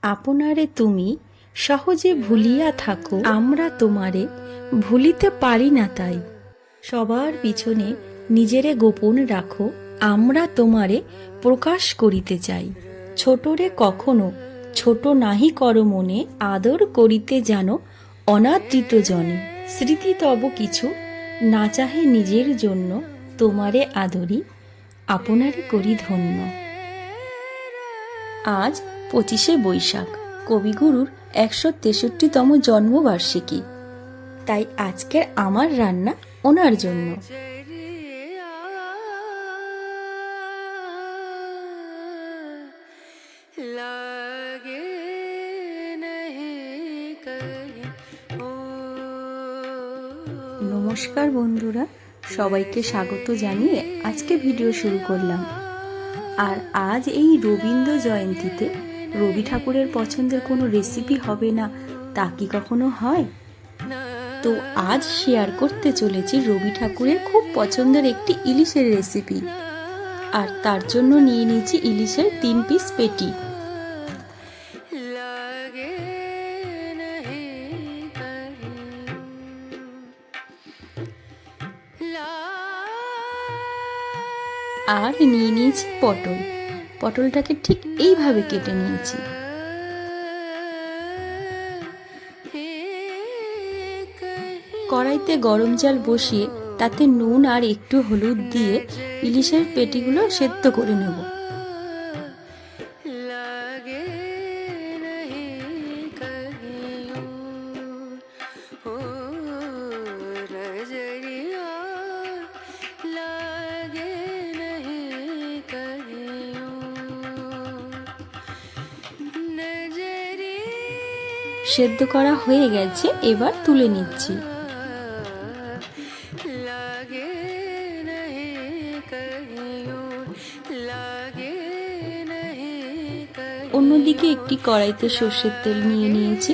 আপনারে তুমি সহজে ভুলিয়া থাকো, আমরা তোমারে ভুলিতে পারি না তাই। সবার পিছনে নিজেরে গোপন রাখো, আমরা তোমারে প্রকাশ করিতে চাই। ছোটরে কখনো ছোট নাহি কর মনে, আদর করিতে জানো অনাদৃত জনে। স্মৃতি তব কিছু না চাহে নিজের জন্য, তোমারে আদরি আপনারে করি ধন্য। আজ 25শে বৈশাখ, কবিগুরুর 163তম জন্মবার্ষিকী। তাই আজকের আমার রান্না ওনার জন্য। নমস্কার বন্ধুরা, সবাইকে স্বাগত জানিয়ে আজকে ভিডিও শুরু করলাম। আর আজ এই রবীন্দ্র জয়ন্তীতে রবি ঠাকুরের পছন্দের কোনো রেসিপি হবে না তা কি কখনো হয়? তো আজ শেয়ার করতে চলেছি রবি ঠাকুরের খুব পছন্দের একটি ইলিশের রেসিপি। আর তার জন্য নিয়ে নিয়েছি ইলিশের 3 পিস পেটি। আর নিয়ে নিয়েছি পটল। পটলটাকে ঠিক এইভাবে কেটে নিয়েছি। কড়াইতে গরম জল বসিয়ে তাতে নুন আর একটু হলুদ দিয়ে ইলিশের পেটিগুলো সেদ্ধ করে নেব। সেদ্ধ করা হয়ে গেছে, এবার তুলে নিচ্ছি। অন্যদিকে একটি কড়াইতে সর্ষের তেল নিয়ে নিয়েছি।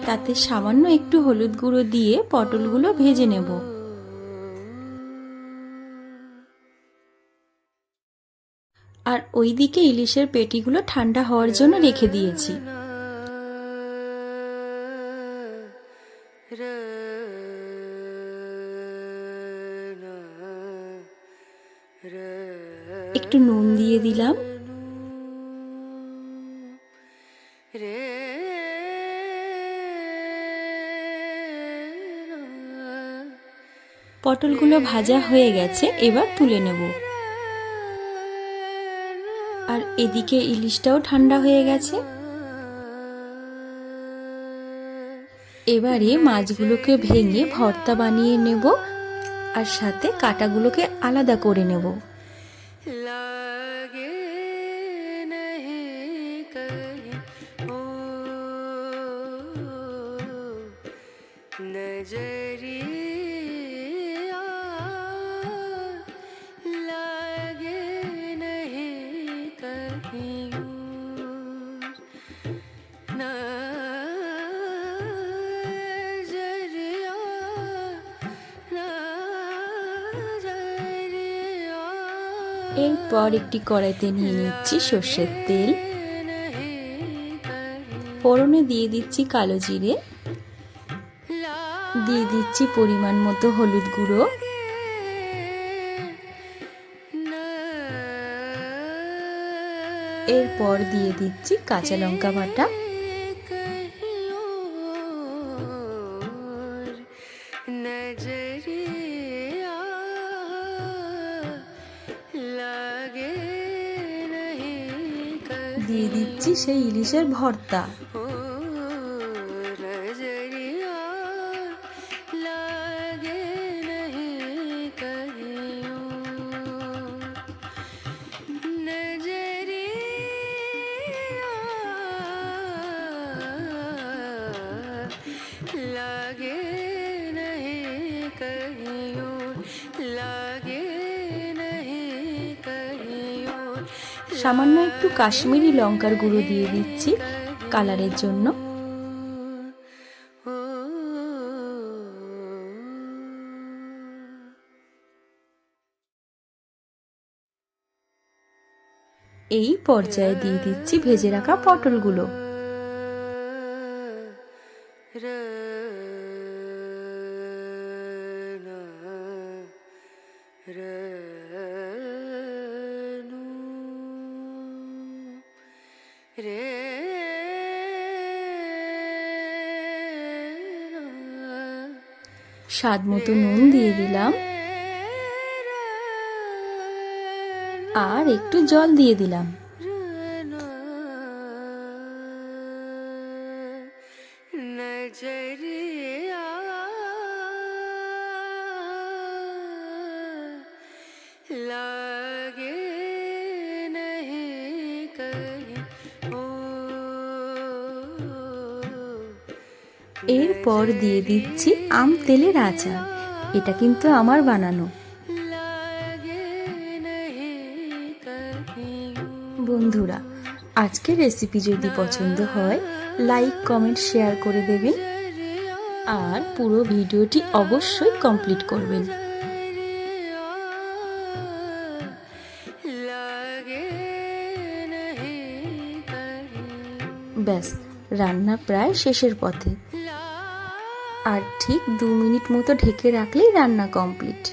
তাতে সামান্য একটু হলুদ গুঁড়ো দিয়ে পটলগুলো ভেজে নেব। আর ওইদিকে ইলিশের পেটিগুলো ঠান্ডা হওয়ার জন্য রেখে দিয়েছি। একটু নুন দিয়ে দিলাম। পটলগুলো ভাজা হয়ে গেছে, এবার তুলে নেব। আর এদিকে ইলিশটাও ঠান্ডা হয়ে গেছে। এবারে মাছগুলোকে ভেঙে ভর্তা বানিয়ে নেব, আর সাথে কাঁটাগুলোকে আলাদা করে নেব। এরপর একটি কড়াইতে নিয়ে নিচ্ছি সর্ষের তেল। ফোড়নে দিয়ে দিচ্ছি কালো জিরে, দিয়ে দিচ্ছি পরিমাণ মতো হলুদ গুঁড়ো, এরপর দিয়ে দিচ্ছি কাঁচা লঙ্কা বাটা, দিয়ে দিচ্ছি সেই ইলিশের ভর্তা। সামান্য একটু কাশ্মীরি লঙ্কার গুঁড়ো দিয়ে দিচ্ছি কালারের জন্য। এই পর্যায়ে দিয়ে দিচ্ছি ভেজে রাখা পটলগুলো। স্বাদ মতো নুন দিয়ে দিলাম আর একটু জল দিয়ে দিলাম। এরপর দিয়ে দিচ্ছি আম তেলের আচার। এটা কিন্তু আমার বানানো। বন্ধুরা, আজকের রেসিপি যদি পছন্দ হয় লাইক কমেন্ট শেয়ার করে দেবেন আর পুরো ভিডিওটি অবশ্যই কমপ্লিট করবেন। ব্যাস, রান্না প্রায় শেষের পথে। আর ঠিক 2 মিনিট মতো ঢেকে রাখলেই রান্না কমপ্লিট।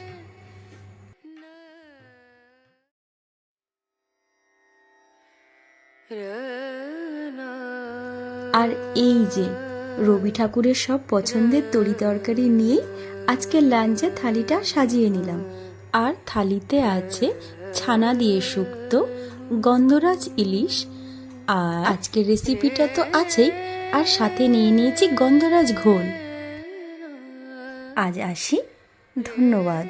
আর এই যে রবি ঠাকুরের সব পছন্দের তরি তরকারি নিয়ে আজকে লাঞ্চে থালিটা সাজিয়ে নিলাম। আর থালিতে আছে ছানা দিয়ে শুক্তো, গন্ধরাজ ইলিশ, আর আজকের রেসিপিটা তো আছেই, আর সাথে নিয়ে নিয়েছি গন্ধরাজ ঘোল। আজ আসি, ধন্যবাদ।